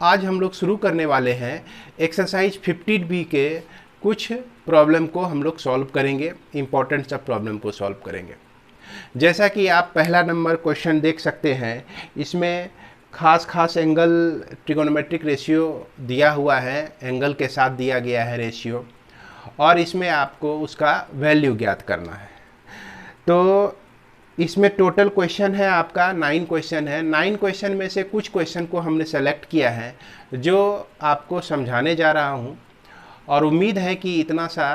आज हम लोग शुरू करने वाले हैं एक्सरसाइज 50B के कुछ प्रॉब्लम को हम लोग सॉल्व करेंगे, इम्पोर्टेंट सब प्रॉब्लम को सॉल्व करेंगे। जैसा कि आप पहला नंबर क्वेश्चन देख सकते हैं, इसमें खास एंगल ट्रिगोनोमेट्रिक रेशियो दिया हुआ है, एंगल के साथ दिया गया है रेशियो, और इसमें आपको उसका वैल्यू ज्ञात करना है। तो इसमें टोटल क्वेश्चन है आपका 9 क्वेश्चन है। 9 क्वेश्चन में से कुछ क्वेश्चन को हमने सेलेक्ट किया है जो आपको समझाने जा रहा हूं, और उम्मीद है कि इतना सा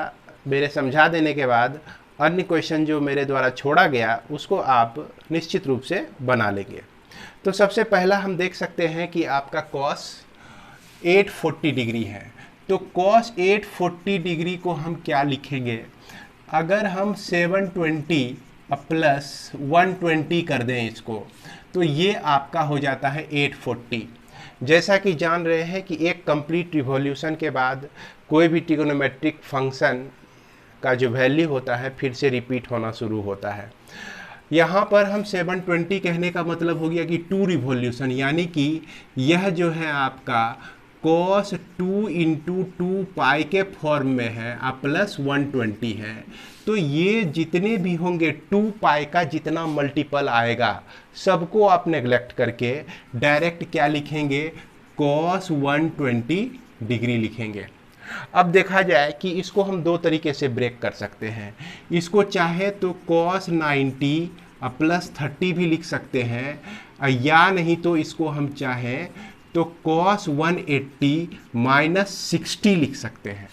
मेरे समझा देने के बाद अन्य क्वेश्चन जो मेरे द्वारा छोड़ा गया उसको आप निश्चित रूप से बना लेंगे। तो सबसे पहला हम देख सकते हैं कि आपका cos 840 डिग्री है। तो cos 840 डिग्री को हम क्या लिखेंगे? अगर हम 720 प्लस 120 कर दें इसको, तो ये आपका हो जाता है 840। जैसा कि जान रहे हैं कि एक कंप्लीट रिवॉल्यूशन के बाद कोई भी ट्रिगोनोमेट्रिक फंक्शन का जो वैल्यू होता है फिर से रिपीट होना शुरू होता है। यहाँ पर हम 720 कहने का मतलब हो गया कि 2 रिवॉल्यूशन, यानी कि यह जो है आपका cos 2 इंटू 2 पाई के फॉर्म में है, प्लस 120 है। तो ये जितने भी होंगे 2 पाई का जितना मल्टीपल आएगा सबको आप नेग्लेक्ट करके डायरेक्ट क्या लिखेंगे? cos 120 डिग्री लिखेंगे। अब देखा जाए कि इसको हम दो तरीके से ब्रेक कर सकते हैं। इसको चाहे तो cos 90 प्लस 30 भी लिख सकते हैं, या नहीं तो इसको हम चाहें तो cos 180 माइनस 60 लिख सकते हैं,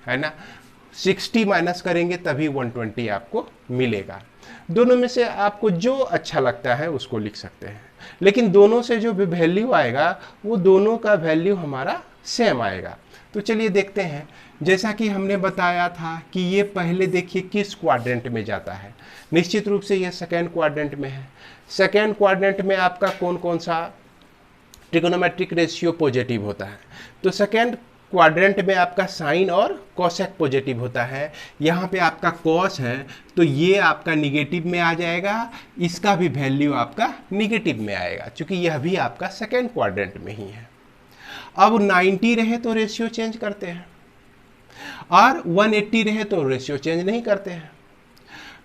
है ना। 60 माइनस करेंगे तभी 120 आपको मिलेगा। दोनों में से आपको जो अच्छा लगता है उसको लिख सकते हैं, लेकिन दोनों से जो भी वैल्यू आएगा वो दोनों का वैल्यू हमारा सेम आएगा। तो चलिए देखते हैं। जैसा कि हमने बताया था कि ये पहले देखिए किस क्वाड्रेंट में जाता है। निश्चित रूप से ये सेकेंड क्वाड्रेंट में है। सेकेंड क्वाड्रेंट में आपका कौन कौन सा ट्रिगोनोमेट्रिक रेशियो पॉजिटिव होता है? तो सेकेंड क्वाड्रेंट में आपका साइन और कोसेक पॉजिटिव होता है। यहाँ पे आपका कॉस है तो ये आपका निगेटिव में आ जाएगा, इसका भी वैल्यू आपका निगेटिव में आएगा, क्योंकि यह भी आपका सेकेंड क्वाड्रेंट में ही है। अब 90 रहे तो रेशियो चेंज करते हैं, और 180 रहे तो रेशियो चेंज नहीं करते हैं।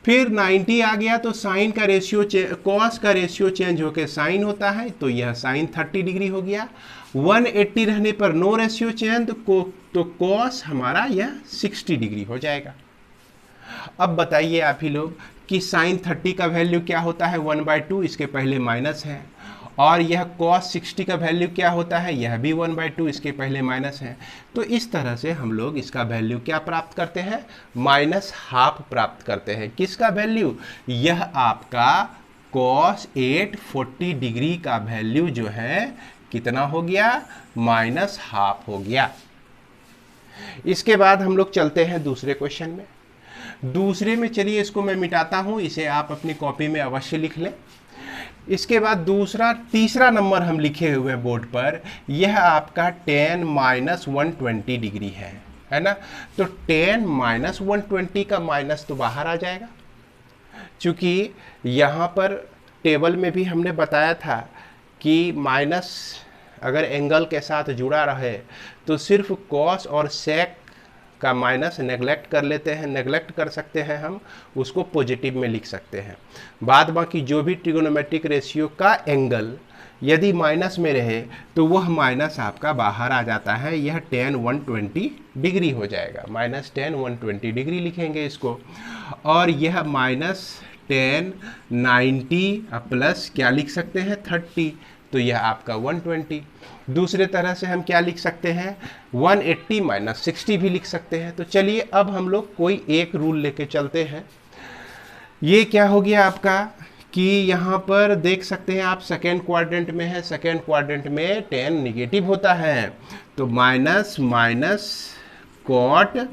फिर 90 आ गया तो साइन का रेशियो कॉस का रेशियो चेंज होकर साइन होता है, तो यह साइन 30 डिग्री हो गया। 180 रहने पर नो रेशियो चेंज तो कॉस हमारा यह 60 डिग्री हो जाएगा। अब बताइए आप ही लोग कि साइन 30 का वैल्यू क्या होता है? 1/2, इसके पहले माइनस है। और यह cos 60 का वैल्यू क्या होता है? यह भी 1/2, इसके पहले माइनस है। तो इस तरह से हम लोग इसका वैल्यू क्या प्राप्त करते हैं? -12 प्राप्त करते हैं। किसका वैल्यू? यह आपका cos 840 डिग्री का वैल्यू जो है कितना हो गया? -12 हो गया। इसके बाद हम लोग चलते हैं दूसरे क्वेश्चन में। दूसरे में चलिए इसको मैं मिटाता हूं, इसे आप अपनी कॉपी में अवश्य लिख लें। इसके बाद तीसरा नंबर हम लिखे हुए बोर्ड पर, यह आपका tan माइनस 120 डिग्री है ना। तो tan माइनस 120 का माइनस तो बाहर आ जाएगा, क्योंकि यहाँ पर टेबल में भी हमने बताया था कि माइनस अगर एंगल के साथ जुड़ा रहे तो सिर्फ cos और sec का माइनस नेगलेक्ट कर लेते हैं, नेगलेक्ट कर सकते हैं, हम उसको पॉजिटिव में लिख सकते हैं। बाद बाकी जो भी ट्रिगोनोमेट्रिक रेशियो का एंगल यदि माइनस में रहे तो वह माइनस आपका बाहर आ जाता है, यह tan 120 डिग्री हो जाएगा। -tan 120 डिग्री लिखेंगे इसको, और यह -tan 90 प्लस क्या लिख सकते हैं? 30, तो यह आपका 120। दूसरे तरह से हम क्या लिख सकते हैं? 180 माइनस 60 भी लिख सकते हैं। तो चलिए अब हम लोग कोई एक रूल लेके चलते हैं। ये क्या हो गया आपका कि यहाँ पर देख सकते हैं आप सेकेंड क्वाड्रेंट में है। सेकेंड क्वाड्रेंट में tan निगेटिव होता है, तो minus cot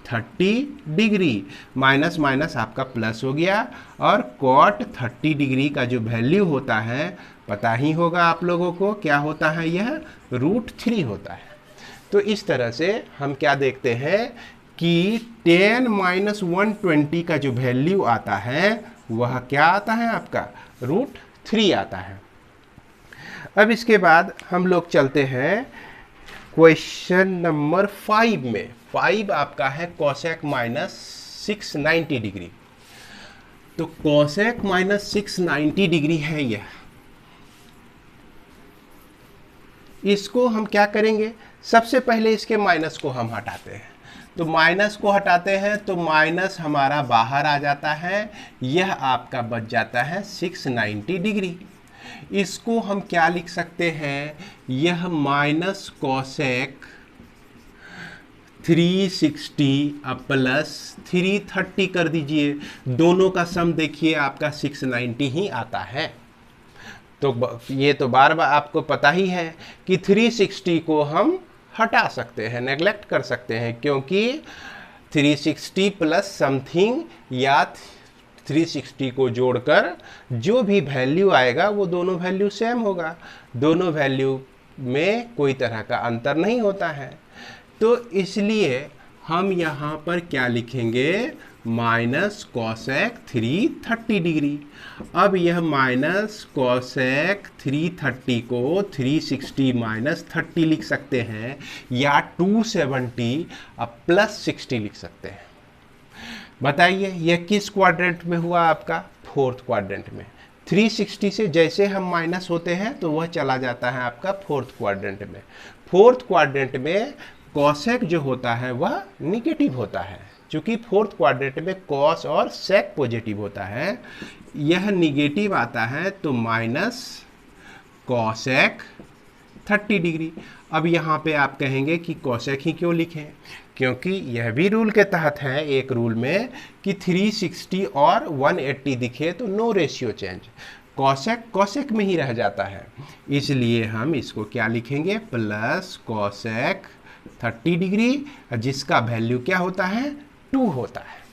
30 degree, minus minus आपका प्लस हो गया, और cot 30 डिग्री का जो वैल्यू होता है पता ही होगा आप लोगों को, क्या होता है? यह √3 होता है। तो इस तरह से हम क्या देखते हैं कि tan माइनस 120 का जो वैल्यू आता है वह क्या आता है? आपका √3 आता है। अब इसके बाद हम लोग चलते हैं क्वेश्चन नंबर 5 में। 5 आपका है कोसेक माइनस 690 डिग्री। तो कोसेक माइनस 690 डिग्री है यह। इसको हम क्या करेंगे, सबसे पहले इसके माइनस को हम हटाते हैं। तो माइनस को हटाते हैं तो माइनस हमारा बाहर आ जाता है, यह आपका बच जाता है 690 डिग्री। इसको हम क्या लिख सकते हैं, यह माइनस कोसेक 360 प्लस 330 कर दीजिए। दोनों का सम देखिए आपका 690 ही आता है। तो ये तो बार बार आपको पता ही है कि 360 को हम हटा सकते हैं, नेग्लेक्ट कर सकते हैं, क्योंकि 360 प्लस समथिंग या 360 को जोड़कर जो भी वैल्यू आएगा वो दोनों वैल्यू सेम होगा। दोनों वैल्यू में कोई तरह का अंतर नहीं होता है। तो इसलिए हम यहाँ पर क्या लिखेंगे, माइनस कोसेक 330 डिग्री। अब यह माइनस कोसेक 330 को 360 माइनस 30 लिख सकते हैं, या 270 प्लस 60 लिख सकते हैं। बताइए यह किस क्वाड्रेंट में हुआ आपका, फोर्थ क्वाड्रेंट में। 360 से जैसे हम माइनस होते हैं तो वह चला जाता है आपका फोर्थ क्वाड्रेंट में। फोर्थ क्वाड्रेंट में कॉसेक जो होता है वह निगेटिव होता है, क्योंकि फोर्थ क्वाड्रेंट में कॉस और सेक पॉजिटिव होता है, यह निगेटिव आता है, तो माइनस कॉसेक 30 डिग्री। अब यहाँ पे आप कहेंगे कि कॉसेक ही क्यों लिखें, क्योंकि यह भी रूल के तहत है, एक रूल में कि 360 और 180 दिखे तो no ratio change, cosec cosec में ही रह जाता है। इसलिए हम इसको क्या लिखेंगे, प्लस कॉसेक 30 डिग्री, जिसका वैल्यू क्या होता है, 2 होता है।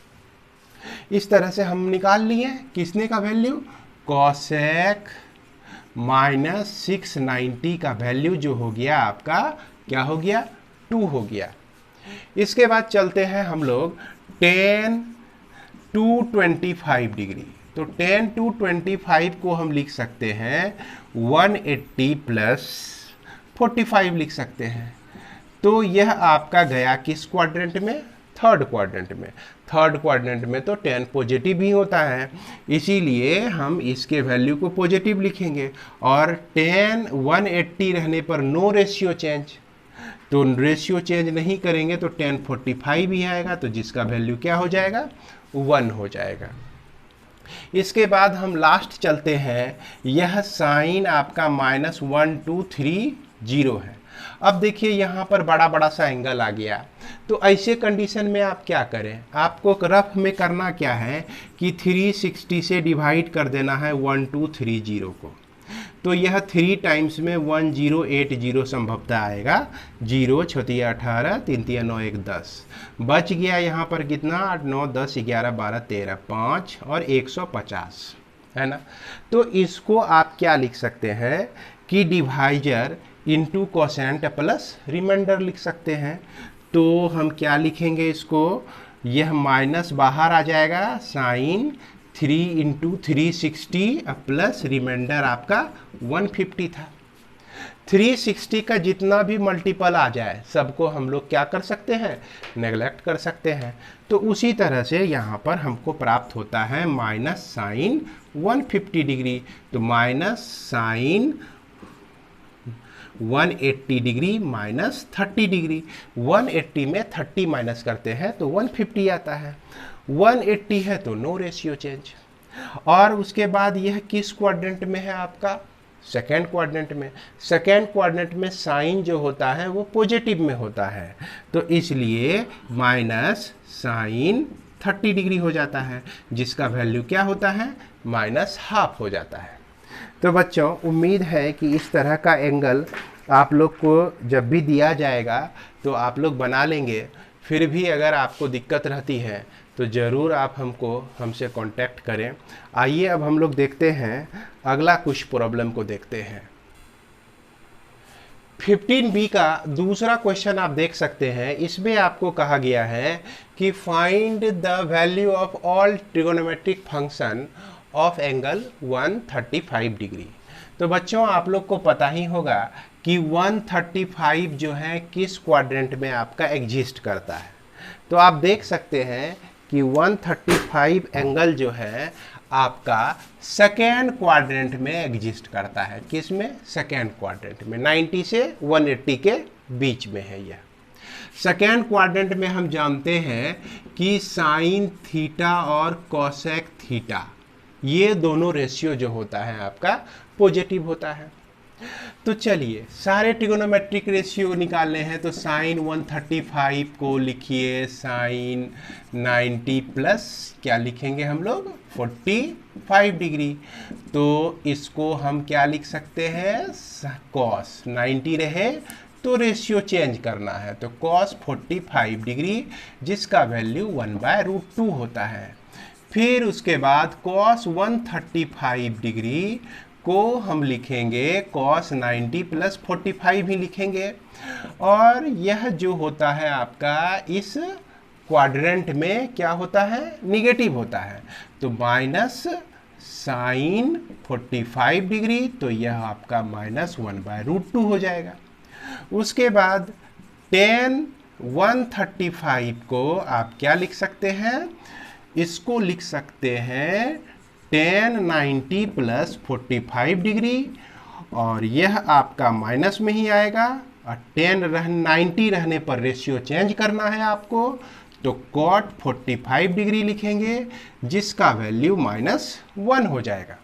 इस तरह से हम निकाल लिए किसने का वैल्यू, कॉसेक माइनस 690 का वैल्यू जो हो गया आपका क्या हो गया, 2 हो गया। इसके बाद चलते हैं हम लोग tan 225 डिग्री। तो tan 225 को हम लिख सकते हैं 180 प्लस 45 लिख सकते हैं। तो यह आपका गया किस क्वाड्रेंट में, थर्ड क्वाड्रेंट में। थर्ड क्वाड्रेंट में तो tan पॉजिटिव ही होता है, इसीलिए हम इसके वैल्यू को पॉजिटिव लिखेंगे। और tan 180 रहने पर नो रेशियो चेंज, तो रेशियो चेंज नहीं करेंगे तो tan 45 ही आएगा, तो जिसका वैल्यू क्या हो जाएगा, 1 हो जाएगा। इसके बाद हम लास्ट चलते हैं, यह साइन आपका -1230 है। अब देखिए यहाँ पर बड़ा बड़ा सा एंगल आ गया, तो ऐसे कंडीशन में आप क्या करें, आपको रफ में करना क्या है कि 360 से डिवाइड कर देना है 1230 को। तो यह 3 टाइम्स में 1080 संभवतः आएगा, 0 6 18 3 3 9 1 10, बच गया यहाँ पर कितना, 8 9 10 11 12 13 5 और 150 है ना। तो इसको आप क्या लिख सकते हैं कि divisor into quotient plus remainder लिख सकते हैं। तो हम क्या लिखेंगे इसको, यह माइनस बाहर आ जाएगा, साइन 3 इंटू 360 प्लस रिमाइंडर आपका 150 था। 360 का जितना भी मल्टीपल आ जाए सबको हम लोग क्या कर सकते हैं, नेग्लेक्ट कर सकते हैं। तो उसी तरह से यहाँ पर हमको प्राप्त होता है माइनस साइन 150 डिग्री। तो minus sine 180 degree minus 30 degree, 180 में 30 माइनस करते हैं तो 150 आता है, 180 है तो नो रेशियो चेंज। और उसके बाद यह किस क्वाड्रेंट में है आपका, सेकेंड क्वाड्रेंट में। सेकेंड क्वाड्रेंट में साइन जो होता है वो पॉजिटिव में होता है, तो इसलिए माइनस साइन 30 डिग्री हो जाता है, जिसका वैल्यू क्या होता है, -12 हो जाता है। तो बच्चों उम्मीद है कि इस तरह का एंगल आप लोग को जब भी दिया जाएगा तो आप लोग बना लेंगे। फिर भी अगर आपको दिक्कत रहती है तो ज़रूर आप हमसे कांटेक्ट करें। आइए अब हम लोग देखते हैं अगला कुछ प्रॉब्लम को देखते हैं। 15B का दूसरा क्वेश्चन आप देख सकते हैं, इसमें आपको कहा गया है कि find the value of all trigonometric function of angle 135 degree. तो बच्चों आप लोग को पता ही होगा कि 135 जो है किस क्वाड्रेंट में आपका एग्जिस्ट करता है। तो आप देख सकते हैं कि 135 एंगल जो है आपका सेकेंड क्वाड्रेंट में एग्जिस्ट करता है। किस में? सेकेंड क्वाड्रेंट में। 90 से 180 के बीच में है यह। सेकेंड क्वाड्रेंट में हम जानते हैं कि साइन थीटा और कोसेक थीटा ये दोनों रेशियो जो होता है आपका पॉजिटिव होता है। तो चलिए सारे ट्रिगोनोमेट्रिक रेशियो निकालने हैं। तो साइन 135 को लिखिए साइन 90 प्लस क्या लिखेंगे हम लोग? 45 डिग्री। तो इसको हम क्या लिख सकते हैं? कॉस 90 रहे तो रेशियो चेंज करना है, तो कॉस 45 डिग्री जिसका वैल्यू 1/√2 होता है। फिर उसके बाद कॉस 135 डिग्री को हम लिखेंगे कॉस 90 प्लस 45 ही लिखेंगे, और यह जो होता है आपका इस क्वाड्रेंट में क्या होता है? निगेटिव होता है। तो माइनस साइन 45 डिग्री, तो यह आपका -1/√2 हो जाएगा। उसके बाद tan 135 को आप क्या लिख सकते हैं? इसको लिख सकते हैं tan 90 प्लस 45 डिग्री, और यह आपका माइनस में ही आएगा, और tan 90 रहने पर रेशियो चेंज करना है आपको, तो cot 45 डिग्री लिखेंगे जिसका वैल्यू -1 हो जाएगा।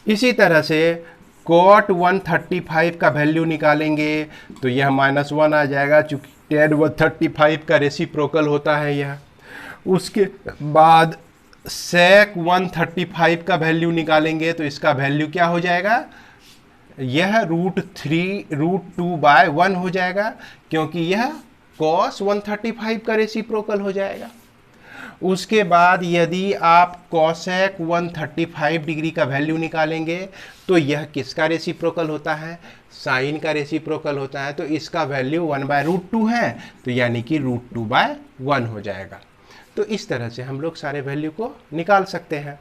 इसी तरह से cot 135 का वैल्यू निकालेंगे तो यह -1 आ जाएगा, चूंकि tan 135 का रेसिप्रोकल होता है यह। उसके बाद sec 135 का वैल्यू निकालेंगे तो इसका वैल्यू क्या हो जाएगा? यह √2/1 हो जाएगा, क्योंकि यह cos 135 का रेसिप्रोकल हो जाएगा। उसके बाद यदि आप cosec 135 डिग्री का वैल्यू निकालेंगे तो यह किसका रेसिप्रोकल होता है? साइन का रेसिप्रोकल होता है, तो इसका वैल्यू 1/√2 है, तो यानी कि √2/1 हो जाएगा। तो इस तरह से हम लोग सारे वैल्यू को निकाल सकते हैं।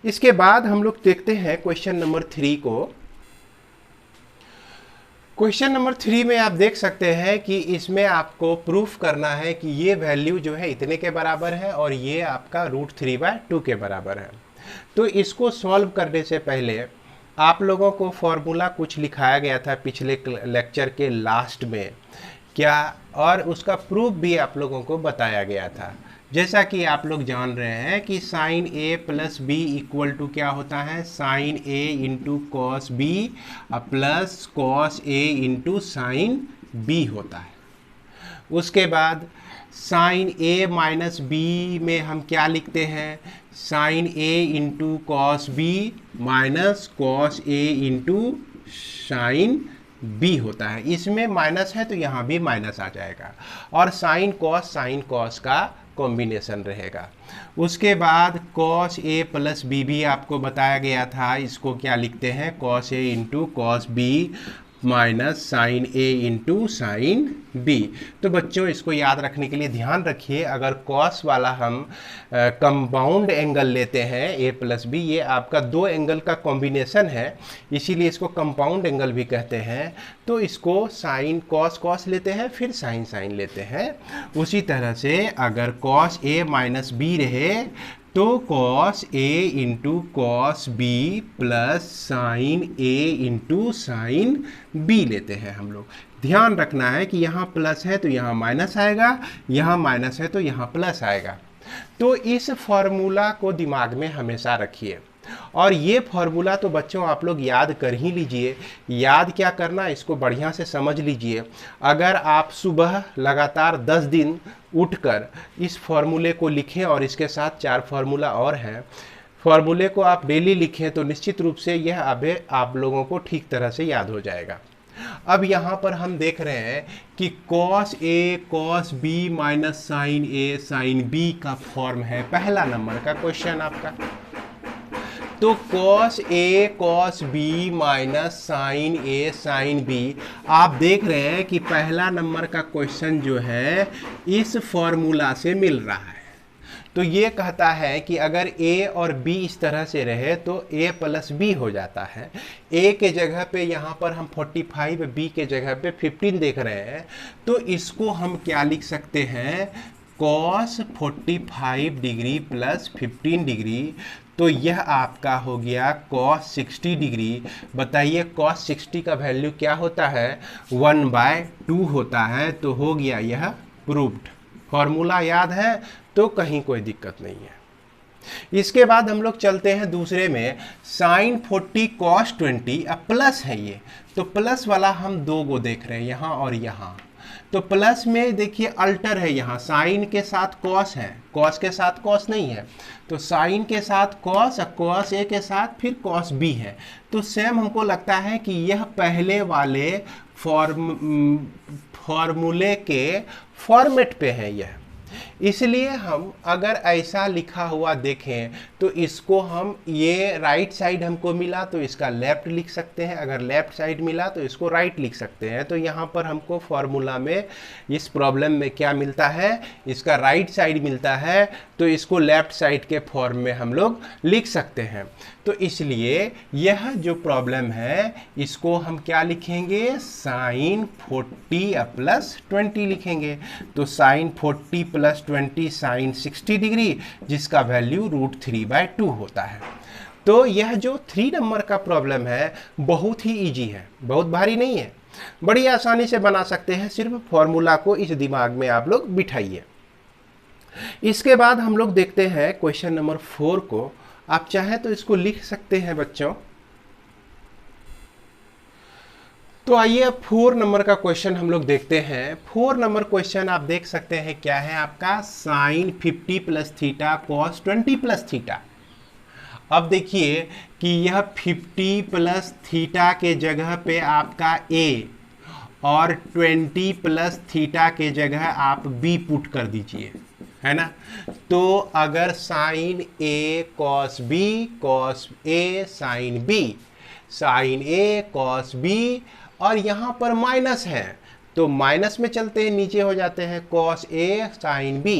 इसके बाद हम लोग देखते हैं क्वेश्चन नंबर 3 को। क्वेश्चन नंबर 3 में आप देख सकते हैं कि इसमें आपको प्रूफ करना है कि ये वैल्यू जो है इतने के बराबर है और ये आपका √3/2 के बराबर है। तो इसको सॉल्व करने से पहले आप लोगों को फॉर्मूला कुछ लिखाया गया था पिछले लेक्चर के लास्ट में क्या, और उसका प्रूफ भी आप लोगों को बताया गया था। जैसा कि आप लोग जान रहे हैं कि sine a plus B equal to क्या होता है? Sine a into cos B plus cos a into sine b होता है। उसके बाद साइन a माइनस बी में हम क्या लिखते हैं? Sine a into cos B minus cos a into sine b होता है। इसमें माइनस है तो यहाँ भी माइनस आ जाएगा, और साइन कॉस का कॉम्बिनेशन रहेगा। उसके बाद cos a प्लस बी भी आपको बताया गया था, इसको क्या लिखते हैं? cos a into cos B minus sine a into sine b। तो बच्चों इसको याद रखने के लिए ध्यान रखिए, अगर cos वाला हम कंपाउंड एंगल लेते हैं a प्लस बी, ये आपका दो एंगल का कॉम्बिनेशन है, इसीलिए इसको कंपाउंड एंगल भी कहते हैं। तो इसको साइन कॉस लेते हैं, फिर साइन लेते हैं। उसी तरह से अगर cos a माइनस बी रहे तो cos a into cos B plus sine a into sine b लेते हैं हम लोग। ध्यान रखना है कि यहाँ प्लस है तो यहाँ माइनस आएगा, यहाँ माइनस है तो यहाँ प्लस आएगा। तो इस फॉर्मूला को दिमाग में हमेशा रखिए, और ये फॉर्मूला तो बच्चों आप लोग याद कर ही लीजिए। याद क्या करना, इसको बढ़िया से समझ लीजिए। अगर आप सुबह लगातार 10 दिन उठकर इस फॉर्मूले को लिखें, और इसके साथ 4 फॉर्मूला और हैं, फॉर्मूले को आप डेली लिखें, तो निश्चित रूप से यह अभी आप लोगों को ठीक तरह से याद हो जाएगा। अब यहाँ पर हम देख रहे हैं कि cos a cos b minus sine a sine b का फॉर्म है, पहला नंबर का क्वेश्चन आपका। तो cos a cos b minus sine a sine b, आप देख रहे हैं कि पहला नंबर का क्वेश्चन जो है इस फॉर्मूला से मिल रहा है। तो ये कहता है कि अगर a और b इस तरह से रहे तो a प्लस बी हो जाता है। a के जगह पे यहाँ पर हम 45, b के जगह पे 15 देख रहे हैं, तो इसको हम क्या लिख सकते हैं, cos 45 डिग्री प्लस 15 डिग्री, तो यह आपका हो गया cos 60 डिग्री। बताइए cos 60 का वैल्यू क्या होता है, 1/2 होता है। तो हो गया यह प्रूव्ड। फॉर्मूला याद है तो कहीं कोई दिक्कत नहीं है। इसके बाद हम लोग चलते हैं दूसरे में, sin 40 cos 20, अब प्लस है ये, तो प्लस वाला हम दो को देख रहे हैं, यहाँ और यहाँ। तो प्लस में देखिए अल्टर है, यहाँ साइन के साथ कॉस है, कॉस के साथ कॉस नहीं है, तो साइन के साथ कॉस और कॉस ए के साथ फिर कॉस बी है। तो सेम हमको लगता है कि यह पहले वाले फॉर्मूले के फॉर्मेट पे है यह, इसलिए हम अगर ऐसा लिखा हुआ देखें तो इसको हम, ये राइट साइड हमको मिला तो इसका लेफ्ट लिख सकते हैं, अगर लेफ्ट साइड मिला तो इसको राइट लिख सकते हैं। तो यहाँ पर हमको फॉर्मूला में इस प्रॉब्लम में क्या मिलता है, इसका राइट साइड मिलता है, तो इसको लेफ्ट साइड के फॉर्म में हम लोग लिख सकते हैं। तो इसलिए यह जो प्रॉब्लम है इसको हम क्या लिखेंगे, sin 40 प्लस 20 लिखेंगे। तो sin 40 प्लस 20 sin 60 डिग्री, जिसका वैल्यू √3/2 होता है। तो यह जो 3 नंबर का प्रॉब्लम है बहुत ही इजी है, बहुत भारी नहीं है, बड़ी आसानी से बना सकते हैं। सिर्फ फॉर्मूला को इस दिमाग में आप लोग बिठाइए। इसके बाद हम लोग देखते हैं क्वेश्चन नंबर 4 को। आप चाहें तो इसको लिख सकते हैं बच्चों। तो आइए अब 4 नंबर का क्वेश्चन हम लोग देखते हैं। 4 नंबर क्वेश्चन आप देख सकते हैं क्या है आपका, sin 50 plus theta cos 20 plus theta. अब देखिए कि यह 50 प्लस थीटा के जगह पे आपका a और 20 प्लस थीटा के जगह आप b पुट कर दीजिए, है ना। तो अगर sin a cos b cos a sin b, sin a cos b, और यहाँ पर माइनस है तो माइनस में चलते हैं, नीचे हो जाते हैं cos a sin b।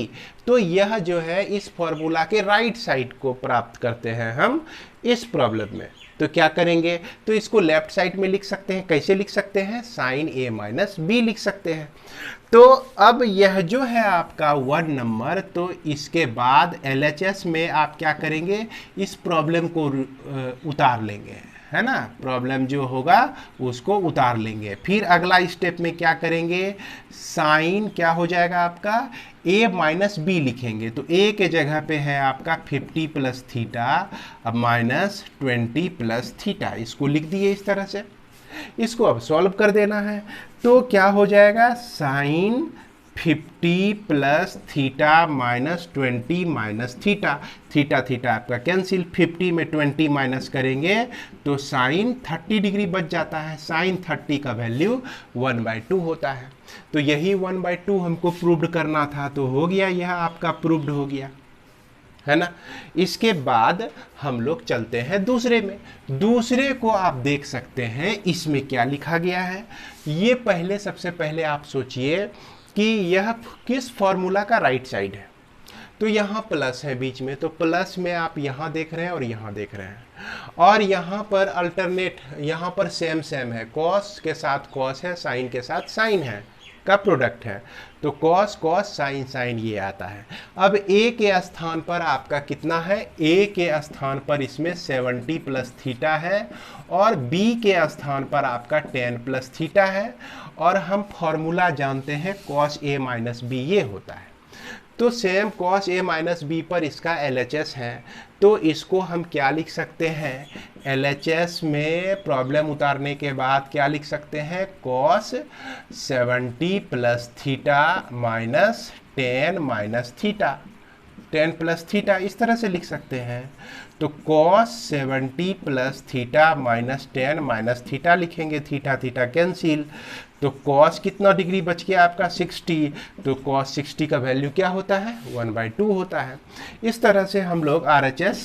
तो यह जो है इस फॉर्मूला के राइट साइड को प्राप्त करते हैं हम इस प्रॉब्लम में। तो क्या करेंगे, तो इसको लेफ्ट साइड में लिख सकते हैं। कैसे लिख सकते हैं, sin a माइनस b लिख सकते हैं। तो अब यह जो है आपका 1 नंबर, तो इसके बाद LHS में आप क्या करेंगे, इस प्रॉब्लम को उतार लेंगे, है ना। प्रॉब्लम जो होगा उसको उतार लेंगे। फिर अगला स्टेप में क्या करेंगे, साइन क्या हो जाएगा आपका, a माइनस बी लिखेंगे। तो a के जगह पे है आपका 50 प्लस थीटा, अब माइनस 20 प्लस थीटा, इसको लिख दिए इस तरह से। इसको अब सॉल्व कर देना है। तो क्या हो जाएगा, sine 50 plus theta minus 20 minus theta, theta theta आपका कैंसिल, 50 में 20 माइनस करेंगे तो साइन 30 डिग्री बच जाता है। साइन 30 का वैल्यू 1/2 होता है। तो यही 1/2 हमको प्रूव्ड करना था, तो हो गया, यह आपका प्रूव्ड हो गया, है ना। इसके बाद हम लोग चलते हैं दूसरे में। दूसरे को आप देख सकते हैं, इसमें क्या लिखा गया है। ये पहले, सबसे पहले आप सोचिए कि यह किस फॉर्मूला का राइट साइड है। तो यहाँ प्लस है बीच में, तो प्लस में आप यहाँ देख रहे हैं और यहाँ देख रहे हैं, और यहाँ पर अल्टरनेट, यहाँ पर सेम सेम है, कॉस के साथ कॉस है, साइन के साथ साइन है, का प्रोडक्ट है। तो कॉस कॉस साइन साइन ये आता है। अब a के स्थान पर आपका कितना है, a के स्थान पर इसमें 70 प्लस थीटा है, और b के स्थान पर आपका 10 प्लस थीटा है, और हम फॉर्मूला जानते हैं cos a माइनस बी ये होता है। तो same cos a minus B पर इसका LHS है, तो इसको हम क्या लिख सकते हैं, LHS में प्रॉब्लम उतारने के बाद क्या लिख सकते हैं, cos 70 plus theta minus 10 minus theta, 10 plus theta, इस तरह से लिख सकते हैं। तो cos 70 plus theta minus 10 minus theta लिखेंगे, थीटा थीटा कैंसिल, तो cos कितना डिग्री बच गया आपका 60, तो cos 60 का वैल्यू क्या होता है, 1/2 होता है। इस तरह से हम लोग RHS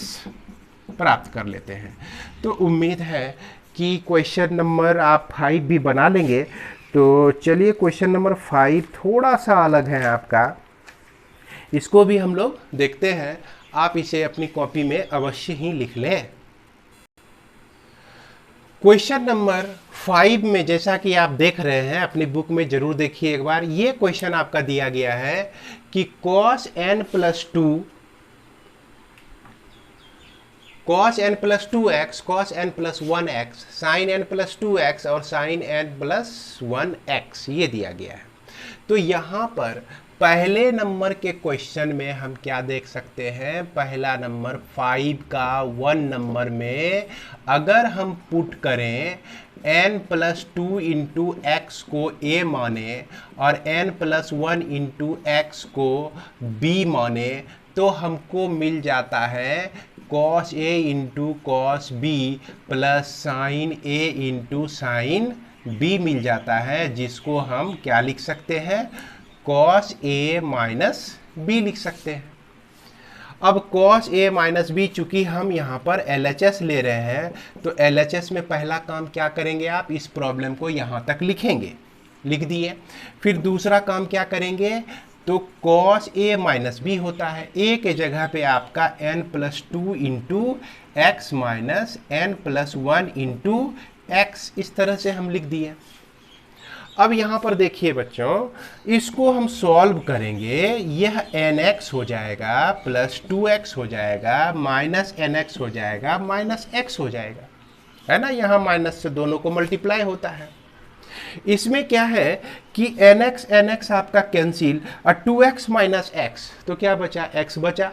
प्राप्त कर लेते हैं। तो उम्मीद है कि क्वेश्चन नंबर आप 5 भी बना लेंगे। तो चलिए क्वेश्चन नंबर 5 थोड़ा सा अलग है आपका। इसको भी हम लोग देखते हैं, आप इसे अपनी कॉपी में अवश्य ही लिख लें। क्वेश्चन नंबर 5 में जैसा कि आप देख रहे हैं, अपनी बुक में जरूर देखिए एक बार। ये क्वेश्चन आपका दिया गया है कि cos n plus 2x, cos n plus 1x, sin n plus 2x और sin n प्लस 1x ये दिया गया है। तो यहाँ पर पहले नंबर के क्वेश्चन में हम क्या देख सकते हैं, पहला नंबर 5 का 1 नंबर में अगर हम पुट करें n प्लस 2 इंटू एक्स को a माने और n प्लस 1 इंटू एक्स को b माने, तो हमको मिल जाता है cos a into cos b plus sine a into sine b मिल जाता है, जिसको हम क्या लिख सकते हैं, cos a माइनस b लिख सकते हैं। अब cos a माइनस b, चूंकि हम यहाँ पर LHS ले रहे हैं, तो LHS में पहला काम क्या करेंगे, आप इस प्रॉब्लम को यहाँ तक लिखेंगे, लिख दिए। फिर दूसरा काम क्या करेंगे, तो cos a माइनस b होता है, a के जगह पे आपका n plus 2 into x minus n plus 1 into x, इस तरह से हम लिख दिए। अब यहाँ पर देखिए बच्चों, इसको हम सॉल्व करेंगे, यह nx हो जाएगा प्लस 2x हो जाएगा माइनस nx हो जाएगा माइनस x हो जाएगा, है ना। यहाँ माइनस से दोनों को मल्टीप्लाई होता है। इसमें क्या है कि nx आपका कैंसिल और 2x माइनस x, तो क्या बचा, x बचा।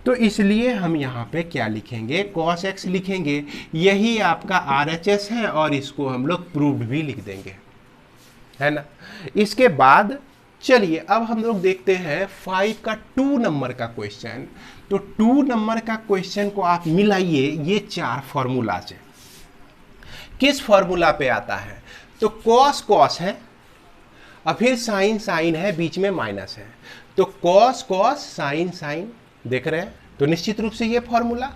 तो इसलिए हम यहाँ पे क्या लिखेंगे, cos x लिखेंगे। यही आपका RHS है और इसको हम लोग प्रूव्ड भी लिख देंगे, है ना। इसके बाद चलिए अब हम लोग देखते हैं 5 का 2 नंबर का क्वेश्चन। तो 2 नंबर का क्वेश्चन को आप मिलाइए ये 4 फॉर्मूला से। किस फॉर्मूला पे आता है, तो cos cos है और फिर sin sin है, बीच में माइनस है, तो cos cos sin sin, देख रहे हैं। तो निश्चित रूप से ये फॉर्मूला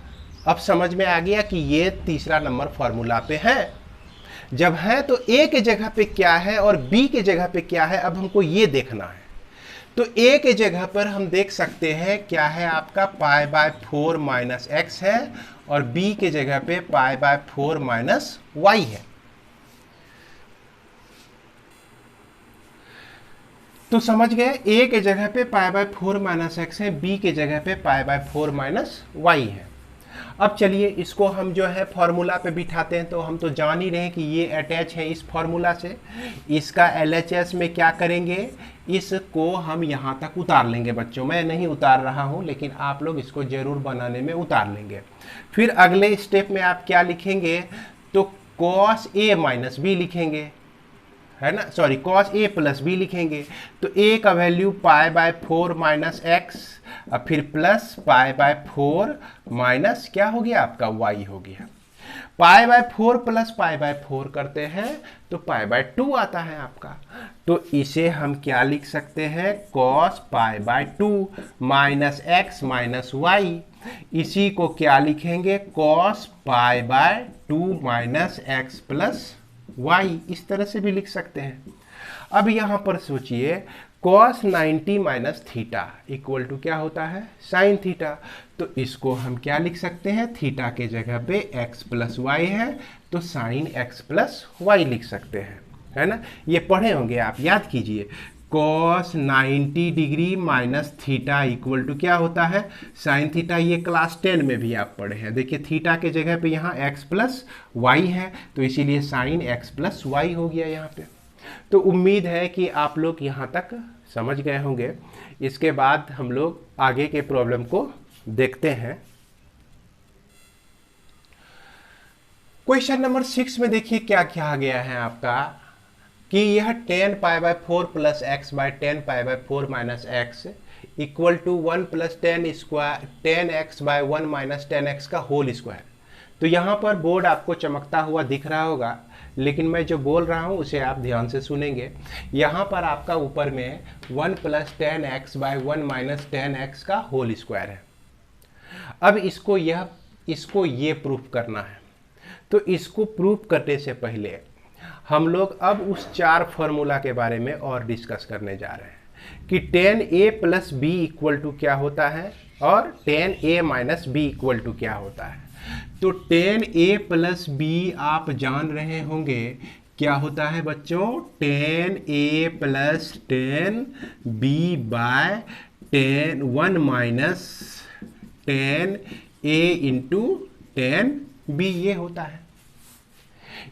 अब समझ में आ गया कि ये तीसरा नंबर फॉर्मूला पे है। जब है तो a के जगह पे क्या है और b के जगह पे क्या है, अब हमको ये देखना है। तो a के जगह पर हम देख सकते हैं क्या है, आपका पाई बाय 4 माइनस एक्स है और b के जगह पे पाई बाय 4 माइनस वाई है। तो समझ गए, a के जगह पे पाई बाय 4 माइनस एक्स है, b के जगह पे पाई बाय 4 माइनस वाई है। अब चलिए इसको हम जो है फॉर्मूला पे बिठाते हैं। तो हम तो जान ही रहे हैं कि ये अटैच है इस फॉर्मूला से। इसका LHS में क्या करेंगे, इसको हम यहाँ तक उतार लेंगे बच्चों। मैं नहीं उतार रहा हूँ, लेकिन आप लोग इसको जरूर बनाने में उतार लेंगे। फिर अगले स्टेप में आप क्या लिखेंगे, तो cos a माइनस b लिखेंगे, है ना, sorry cos a plus b लिखेंगे। तो a का value pi by 4 minus x और फिर प्लस पाई बाय 4 माइनस क्या हो गया आपका y हो गया। पाई बाय 4 प्लस पाई बाय 4 करते हैं तो पाई बाय 2 आता है आपका। तो इसे हम क्या लिख सकते हैं, cos pi by 2 minus X minus Y. इसी को क्या लिखेंगे, cos pi by 2 minus X plus Y, इस तरह से भी लिख सकते हैं। अब यहाँ पर सोचिए cos 90 minus theta equal to क्या होता है, साइन थीटा। तो इसको हम क्या लिख सकते हैं, थीटा के जगह पे x प्लस वाई है तो साइन x प्लस वाई लिख सकते हैं, है ना। ये पढ़े होंगे आप, याद कीजिए। cos 90 degree minus theta equal to क्या होता है, साइन थीटा। ये क्लास 10 में भी आप पढ़े हैं। देखिए थीटा के जगह पे यहाँ x प्लस वाई है, तो इसीलिए साइन x प्लस वाई हो गया यहाँ पे। तो उम्मीद है कि आप लोग यहाँ तक समझ गए होंगे। इसके बाद हम लोग आगे के प्रॉब्लम को देखते हैं। क्वेश्चन नंबर 6 में देखिए क्या कहा गया है आपका, कि यह 10 pi by 4 plus X by 10 pi by 4 minus X equal to 1 plus 10 square 10x by 1 minus 10x का होल स्क्वायर। तो यहाँ पर बोर्ड आपको चमकता हुआ दिख रहा होगा, लेकिन मैं जो बोल रहा हूँ उसे आप ध्यान से सुनेंगे। यहाँ पर आपका ऊपर में 1 plus 10x by 1 minus 10x का होल स्क्वायर है। अब इसको ये प्रूफ करना है। तो इसको प्रूफ करने से पहले हम लोग अब उस 4 फॉर्मूला के बारे में और डिस्कस करने जा रहे हैं। कि tan a plus B equal to क्या होता है और tan a minus B equal to क्या होता है। तो tan a प्लस बी आप जान रहे होंगे क्या होता है बच्चों, tan a plus tan b by tan 1 minus tan a into tan b, ये होता है।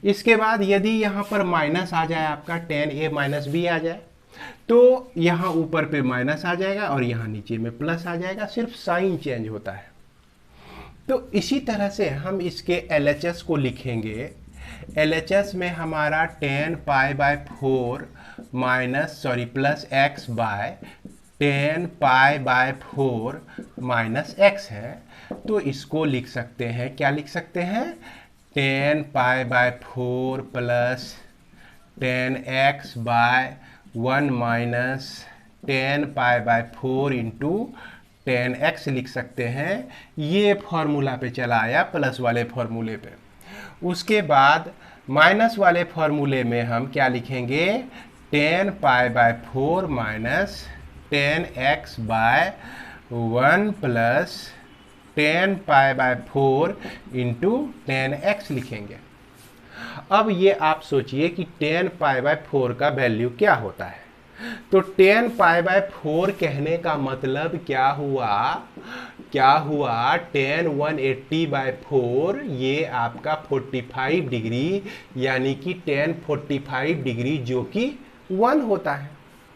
इसके बाद यदि यहाँ पर माइनस आ जाए, आपका tan a माइनस बी आ जाए, तो यहाँ ऊपर पे माइनस आ जाएगा और यहाँ नीचे में प्लस आ जाएगा, सिर्फ साइन चेंज होता है। तो इसी तरह से हम इसके LHS को लिखेंगे। LHS में हमारा tan pi by 4 minus plus x by tan pi by 4 minus x है। तो इसको लिख सकते हैं, क्या लिख सकते हैं, tan pi by 4 plus tan x by 1 minus tan pi by 4 into tan x लिख सकते हैं। ये फॉर्मूला पे चला आया प्लस वाले फॉर्मूले पे। उसके बाद माइनस वाले फॉर्मूले में हम क्या लिखेंगे, tan pi by 4 minus tan x by 1 plus tan pi by 4 into tan x लिखेंगे। अब ये आप सोचिए कि tan पाई बाय 4 का वैल्यू क्या होता है। तो tan पाई बाय 4 कहने का मतलब क्या हुआ, tan 180 बाय 4, ये आपका 45 डिग्री, यानी कि tan 45 डिग्री जो कि 1 होता है।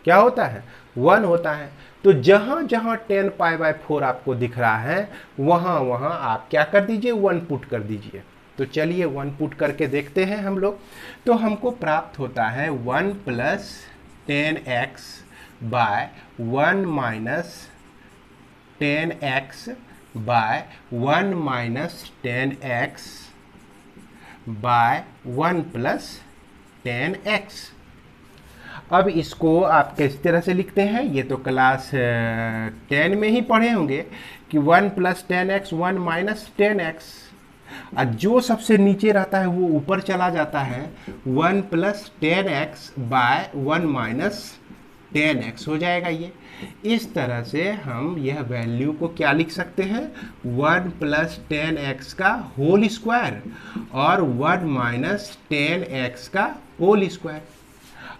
क्या होता है, 1 होता है। तो जहाँ जहाँ tan पाई बाय 4 आपको दिख रहा है, वहाँ वहाँ आप क्या कर दीजिए, 1 पुट कर दीजिए। तो चलिए 1 पुट करके देखते हैं हम लोग। तो हमको प्राप्त होता है 1 plus tan x by 1 minus tan x by 1 minus tan x by 1 plus tan x। अब इसको आप किस तरह से लिखते हैं, ये तो क्लास 10 में ही पढ़े होंगे कि 1 plus tan x 1 minus tan x, और जो सबसे नीचे रहता है वो ऊपर चला जाता है, 1 plus tan x by 1 minus tan x हो जाएगा ये। इस तरह से हम यह वैल्यू को क्या लिख सकते हैं, 1 प्लस tan x का होल स्क्वायर और 1 माइनस tan x का होल स्क्वायर।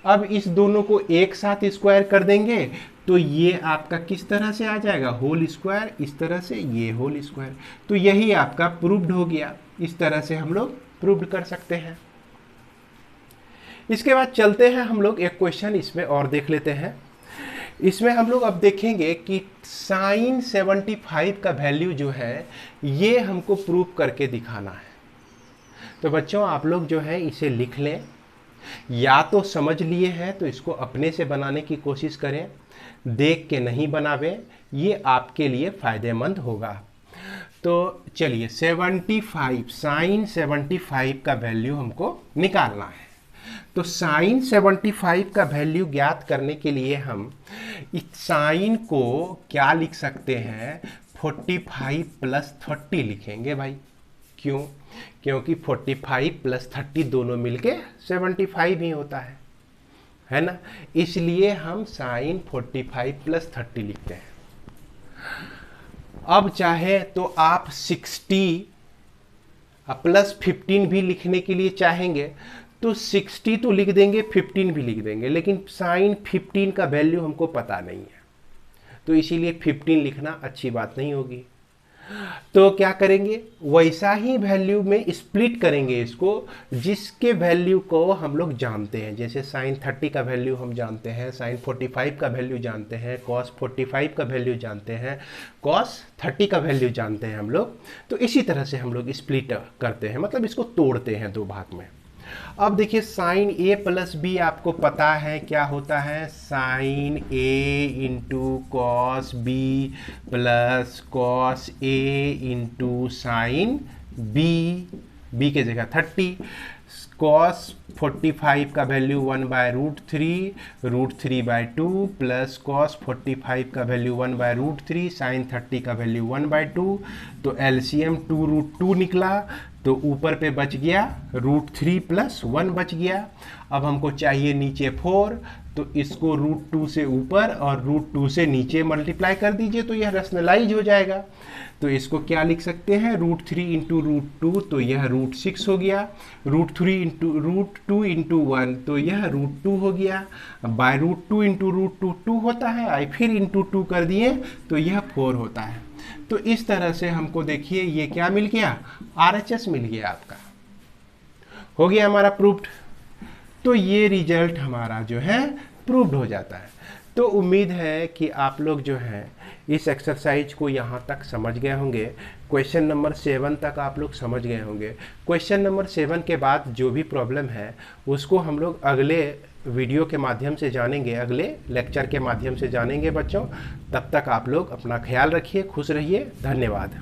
अब इस दोनों को एक साथ स्क्वायर कर देंगे तो ये आपका किस तरह से आ जाएगा, होल स्क्वायर, इस तरह से ये होल स्क्वायर। तो यही आपका प्रूव्ड हो गया। इस तरह से हम लोग प्रूव्ड कर सकते हैं। इसके बाद चलते हैं हम लोग एक क्वेश्चन इसमें और देख लेते हैं। इसमें हम लोग अब देखेंगे कि साइन 75 का वैल्यू जो है ये हमको प्रूव करके दिखाना है। तो बच्चों आप लोग जो है इसे लिख लें, या तो समझ लिए हैं तो इसको अपने से बनाने की कोशिश करें, देख के नहीं बनावे, ये आपके लिए फ़ायदेमंद होगा। तो चलिए 75, साइन 75 का वैल्यू हमको निकालना है। तो साइन 75 का वैल्यू ज्ञात करने के लिए हम इस साइन को क्या लिख सकते हैं, 45 प्लस 30 लिखेंगे भाई। क्यों, क्योंकि 45 प्लस 30 दोनों मिलके 75 ही होता है ना। इसलिए हम साइन 45 प्लस 30 लिखते हैं। अब चाहे तो आप 60 प्लस 15 भी लिखने के लिए चाहेंगे तो 60 तो लिख देंगे, 15 भी लिख देंगे, लेकिन साइन 15 का वैल्यू हमको पता नहीं है, तो इसीलिए 15 लिखना अच्छी बात नहीं होगी। तो क्या करेंगे, वैसा ही वैल्यू में स्प्लिट करेंगे इसको जिसके वैल्यू को हम लोग जानते हैं। जैसे साइन 30 का वैल्यू हम जानते हैं, साइन 45 का वैल्यू जानते हैं, कॉस 45 का वैल्यू जानते हैं, कॉस 30 का वैल्यू जानते हैं हम लोग। तो इसी तरह से हम लोग स्प्लिट करते हैं, मतलब इसको तोड़ते हैं दो भाग में। अब देखिए साइन ए प्लस बी आपको पता है क्या होता है, sine A into cos B plus cos A into sine B, B के जगह 30, कॉस 45 का वैल्यू 1/√3 प्लस कॉस 45 का वैल्यू 1/√3, साइन 30 का वैल्यू 1/2, तो एलसीएम 2√2 निकला। तो ऊपर पे बच गया √3 + 1 बच गया। अब हमको चाहिए नीचे 4, तो इसको √2 से ऊपर और √2 से नीचे मल्टीप्लाई कर दीजिए तो यह रैशनलाइज हो जाएगा। तो इसको क्या लिख सकते हैं, √3 इंटू √2 तो यह √6 हो गया, √3 इंटू √2 इंटू 1 तो यह √2 हो गया, बाय √2 इंटू √2 2 होता है, आई फिर इंटू 2 कर दिए तो यह 4 होता है। तो इस तरह से हमको देखिए ये क्या मिल गया, RHS मिल गया, आपका हो गया हमारा प्रूव्ड। तो ये रिजल्ट हमारा जो है प्रूव्ड हो जाता है। तो उम्मीद है कि आप लोग जो है इस एक्सरसाइज को यहाँ तक समझ गए होंगे। क्वेश्चन नंबर 7 तक आप लोग समझ गए होंगे। क्वेश्चन नंबर 7 के बाद जो भी प्रॉब्लम है उसको हम लोग अगले वीडियो के माध्यम से जानेंगे, अगले लेक्चर के माध्यम से जानेंगे बच्चों। तब तक आप लोग अपना ख्याल रखिए, खुश रहिए, धन्यवाद।